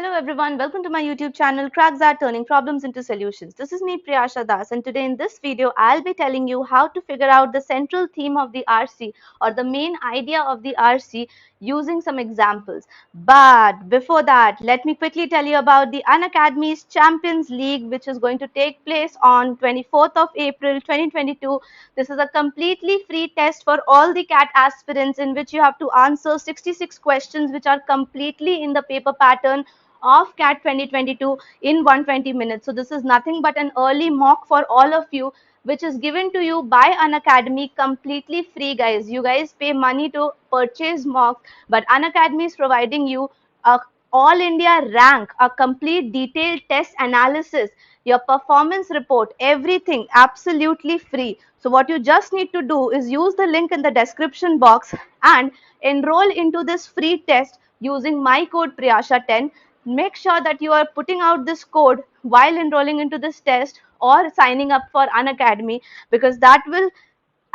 Hello everyone, welcome to my YouTube channel Crack That Turning Problems into Solutions. This is me Priyasha Das, and today in this video I'll be telling you how to figure out the central theme of the RC or the main idea of the RC using some examples. But before that, let me quickly tell you about the Unacademy's Champions League, which is going to take place on 24th of April 2022. This is a completely free test for all the CAT aspirants in which you have to answer 66 questions which are completely in the paper pattern of CAT 2022 in 120 minutes. So this is nothing but an early mock for all of you, which is given to you by Unacademy completely free, guys. You guys pay money to purchase mock, but Unacademy is providing you a all India rank, a complete detailed test analysis, your performance report, everything absolutely free. So what you just need to do is use the link in the description box and enroll into this free test using my code Priyasha10. Make sure that you are putting out this code while enrolling into this test or signing up for Unacademy, because that will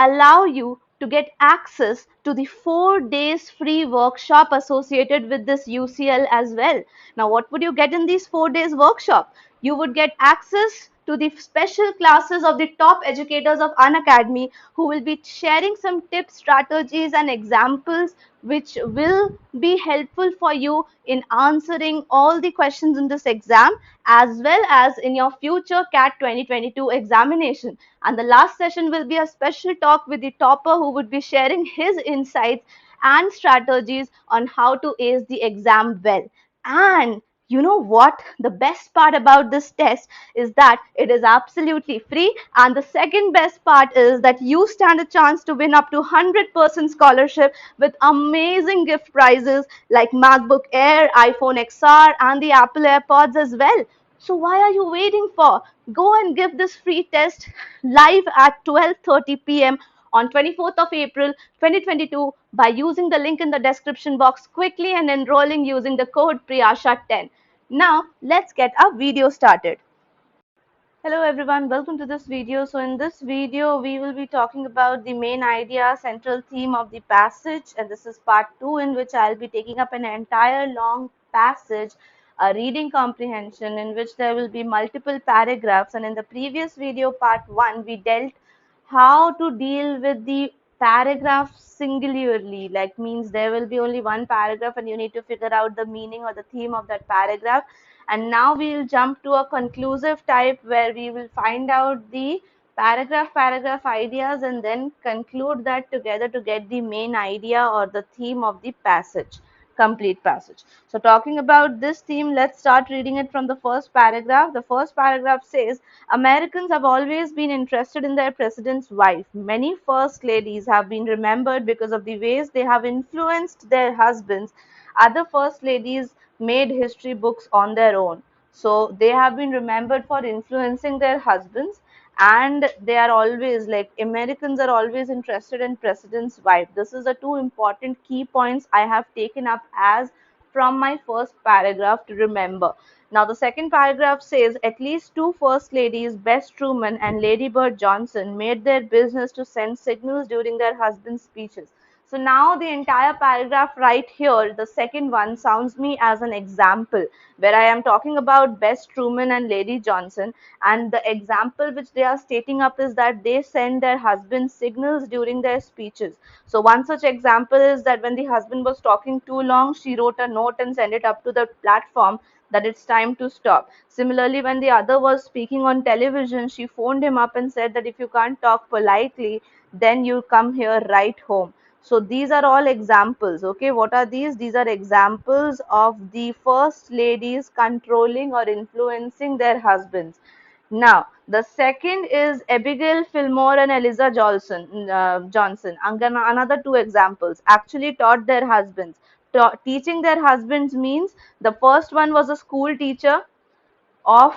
allow you to get access to the 4 days free workshop associated with this UCL as well. Now, what would you get in these 4 days workshop? You would get access to the special classes of the top educators of Unacademy, who will be sharing some tips, strategies, and examples which will be helpful for you in answering all the questions in this exam as well as in your future CAT 2022 examination. And the last session will be a special talk with the topper, who would be sharing his insights and strategies on how to ace the exam well. And you know what? The best part about this test is that it is absolutely free. And the second best part is that you stand a chance to win up to 100% scholarship with amazing gift prizes like MacBook Air, iPhone XR, and the Apple AirPods as well. So why are you waiting for? Go and give this free test live at 12:30 p.m. on 24th of April 2022 by using the link in the description box quickly and enrolling using the code Priyasha10. Now, let's get our video started. Hello everyone, welcome to this video. So in this video, we will be talking about the main idea, central theme of the passage, and this is part 2, in which I'll be taking up an entire long passage, a reading comprehension in which there will be multiple paragraphs. And in the previous video, part 1, we dealt how to deal with the paragraph singularly, like means there will be only one paragraph and you need to figure out the meaning or the theme of that paragraph. And now we will jump to a conclusive type where we will find out the paragraph ideas and then conclude that together to get the main idea or the theme of the passage, complete passage. So talking about this theme, let's start reading it from the first paragraph. The first paragraph says, Americans have always been interested in their president's wife. Many first ladies have been remembered because of the ways they have influenced their husbands. Other first ladies made history books on their own. So they have been remembered for influencing their husbands, and they are always like Americans are always interested in president's wife. This is the two important key points I have taken up as from my first paragraph to remember. Now the second paragraph says at least two first ladies, Bess Truman and Lady Bird Johnson, made their business to send signals during their husbands' speeches. So now the entire paragraph right here, the second one, sounds me as an example where I am talking about Bess Truman and Lady Johnson, and the example which they are stating up is that they send their husbands signals during their speeches. So one such example is that when the husband was talking too long, she wrote a note and sent it up to the platform that it's time to stop. Similarly, when the other was speaking on television, she phoned him up and said that if you can't talk politely, then you come here right home. So these are all examples. Okay, what are these? These are examples of the first ladies controlling or influencing their husbands. Now, the second is Abigail Fillmore and Eliza Johnson. Another two examples actually taught their husbands. Teaching their husbands means the first one was a school teacher of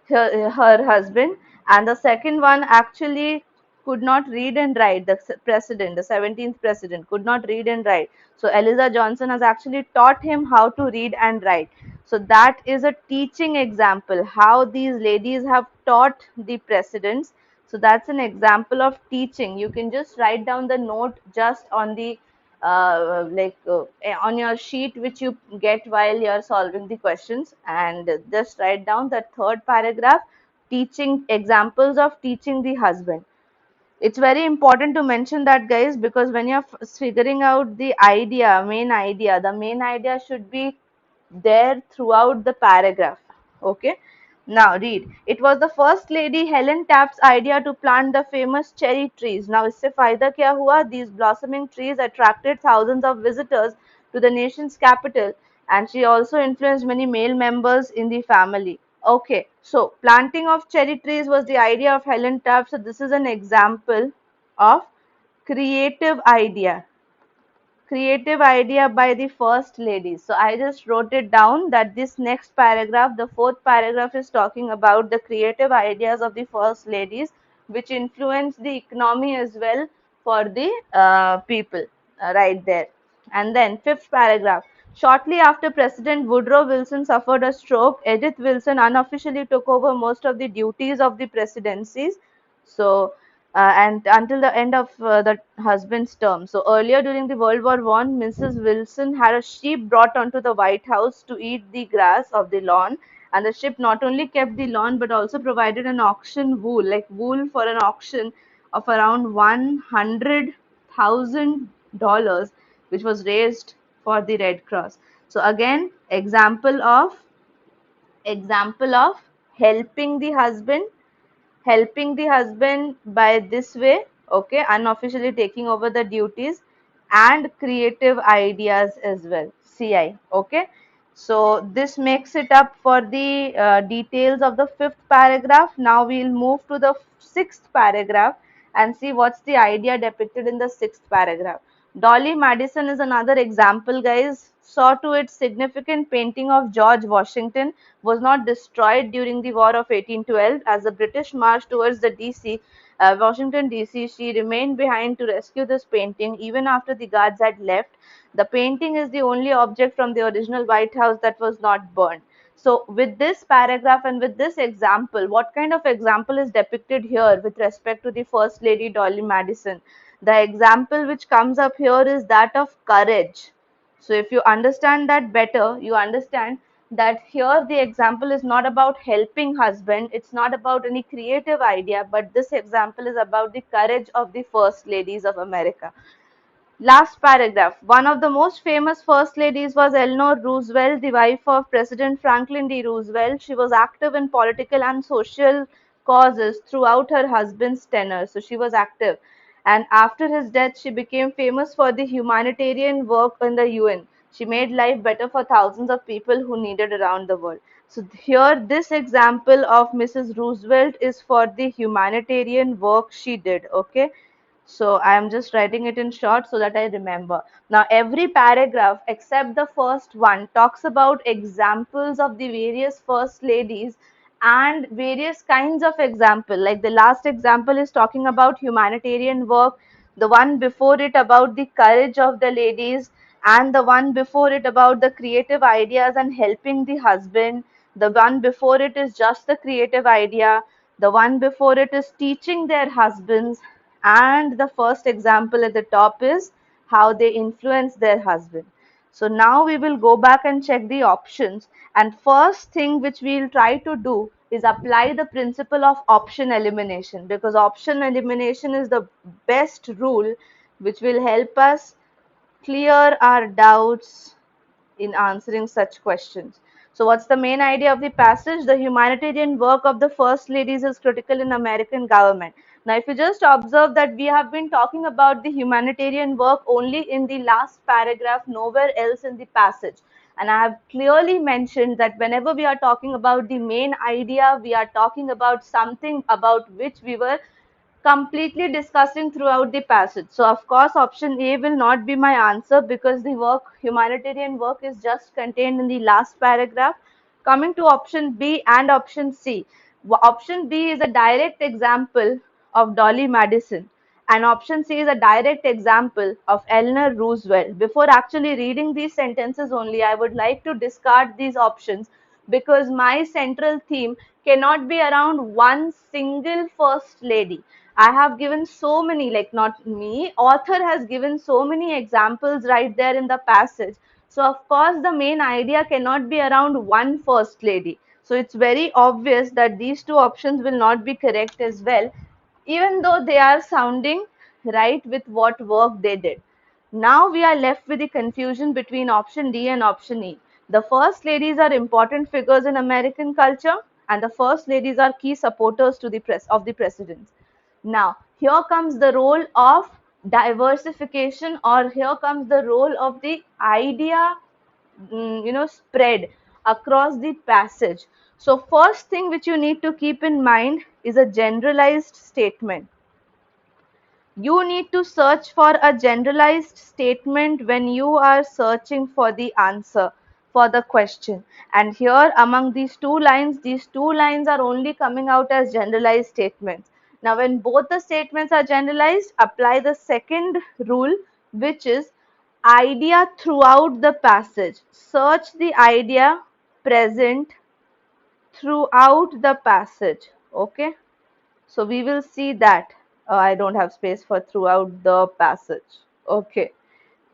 her husband, and the second one actually could not read and write. The president, the 17th president, could not read and write. So Eliza Johnson has actually taught him how to read and write. So that is a teaching example, how these ladies have taught the presidents. So that's an example of teaching. You can just write down the note just on the on your sheet which you get while you're solving the questions, and just write down the third paragraph, teaching examples of teaching the husband. It's very important to mention that, guys, because when you're figuring out the idea, the main idea should be there throughout the paragraph. Okay. Now read. It was the first lady Helen Taft's idea to plant the famous cherry trees. Now इससे फायदा क्या हुआ? These blossoming trees attracted thousands of visitors to the nation's capital, and she also influenced many male members in the family. Okay, so planting of cherry trees was the idea of Helen Taft. So this is an example of creative idea. Creative idea by the first lady. So I just wrote it down that this next paragraph, the fourth paragraph, is talking about the creative ideas of the first ladies, which influence the economy as well for the people, right there. And then fifth paragraph. Shortly after President Woodrow Wilson suffered a stroke, Edith Wilson unofficially took over most of the duties of the presidencies. So and until the end of the husband's term. So earlier during the World War One, Mrs. Wilson had a sheep brought onto the White House to eat the grass of the lawn, and the sheep not only kept the lawn but also provided an auction wool, like wool for an auction of around $100,000, which was raised for the Red Cross. So again, example of helping the husband, by this way, okay, unofficially taking over the duties, and creative ideas as well, CI. Okay, so this makes it up for the details of the fifth paragraph. Now we'll move to the sixth paragraph and see what's the idea depicted in the sixth paragraph. Dolly Madison is another example, guys. Saw to its significant painting of George Washington was not destroyed during the War of 1812. As the British marched towards the Washington DC, she remained behind to rescue this painting even after the guards had left. The painting is the only object from the original White House that was not burned. So with this paragraph and with this example, what kind of example is depicted here with respect to the First Lady Dolly Madison? The example which comes up here is that of courage. So if you understand that better, you understand that here the example is not about helping husband, it's not about any creative idea, but this example is about the courage of the first ladies of America. Last paragraph. One of the most famous first ladies was Eleanor Roosevelt, the wife of President Franklin D. Roosevelt. She was active in political and social causes throughout her husband's tenure. So she was active. And after his death, she became famous for the humanitarian work in the UN. She made life better for thousands of people who needed around the world. So here, this example of Mrs. Roosevelt is for the humanitarian work she did. Okay. So I am just writing it in short so that I remember. Now every paragraph except the first one talks about examples of the various first ladies and various kinds of example. Like the last example is talking about humanitarian work, the one before it about the courage of the ladies, and the one before it about the creative ideas and helping the husband. The one before it is just the creative idea. The one before it is teaching their husbands, and the first example at the top is how they influence their husband. So now we will go back and check the options, and first thing which we will try to do is apply the principle of option elimination, because option elimination is the best rule which will help us clear our doubts in answering such questions. So what's the main idea of the passage? The humanitarian work of the first ladies is critical in American government. Now, if you just observe that we have been talking about the humanitarian work only in the last paragraph, nowhere else in the passage. And I have clearly mentioned that whenever we are talking about the main idea, we are talking about something about which we were completely discussing throughout the passage. So of course option A will not be my answer, because the humanitarian work is just contained in the last paragraph. Coming to option B and option C. Option B is a direct example of Dolly Madison, and option C is a direct example of Eleanor Roosevelt. Before actually reading these sentences only, I would like to discard these options, because my central theme cannot be around one single first lady. I have given so many, like not me, author has given so many examples right there in the passage. So of course the main idea cannot be around one first lady. So it's very obvious that these two options will not be correct as well, even though they are sounding right with what work they did. Now we are left with the confusion between option D and option E. The first ladies are important figures in American culture, and the first ladies are key supporters to the press of the presidents. Now, here comes the role of diversification, or here comes the role of the idea, spread across the passage. So first thing which you need to keep in mind is a generalized statement. You need to search for a generalized statement when you are searching for the answer for the question. And here among these two lines are only coming out as generalized statements. Now when both the statements are generalized, apply the second rule, which is idea throughout the passage. Search the idea present throughout the passage. Okay. So we will see that. I don't have space for throughout the passage. Okay,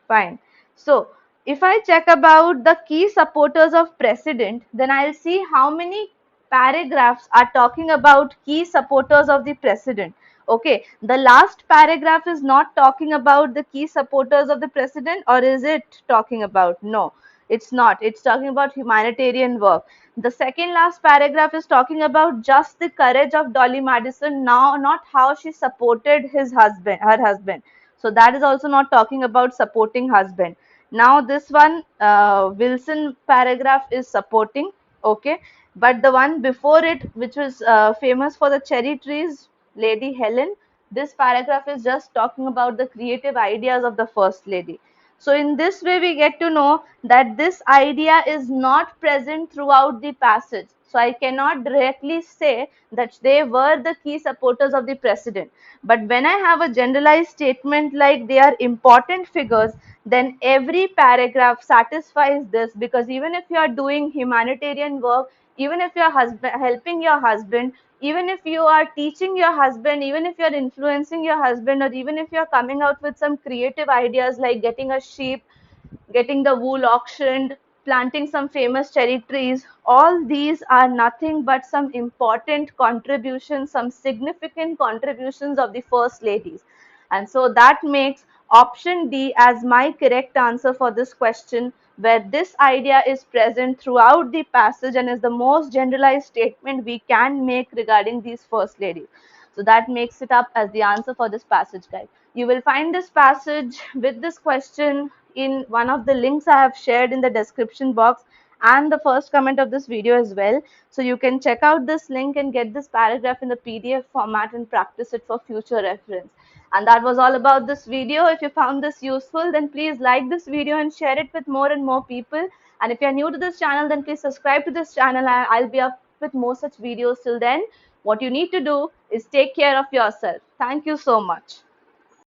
fine. So if I check about the key supporters of president, then I'll see how many paragraphs are talking about key supporters of the president. Okay, the last paragraph is not talking about the key supporters of the president, or is it talking about? No, it's not. It's talking about humanitarian work. The second last paragraph is talking about just the courage of Dolly Madison, now not how she supported her husband. So that is also not talking about supporting husband. Now this one, Wilson paragraph is supporting, okay, but the one before it, which was famous for the cherry trees, Lady Helen, this paragraph is just talking about the creative ideas of the first lady. So in this way, we get to know that this idea is not present throughout the passage. So I cannot directly say that they were the key supporters of the president. But when I have a generalized statement like they are important figures, then every paragraph satisfies this, because even if you are doing humanitarian work, even if you are helping your husband, even if you are teaching your husband, even if you are influencing your husband, or even if you are coming out with some creative ideas like getting a sheep, getting the wool auctioned, planting some famous cherry trees, all these are nothing but some important contributions, some significant contributions of the first ladies. And so that makes option D as my correct answer for this question, where this idea is present throughout the passage and is the most generalized statement we can make regarding these first ladies. So that makes it up as the answer for this passage, guys. You will find this passage with this question in one of the links I have shared in the description box and the first comment of this video as well. So you can check out this link and get this paragraph in the PDF format and practice it for future reference. And that was all about this video. If you found this useful, then please like this video and share it with more and more people. And if you're new to this channel, then please subscribe to this channel. I'll be up with more such videos. Till then, what you need to do is take care of yourself. Thank you so much.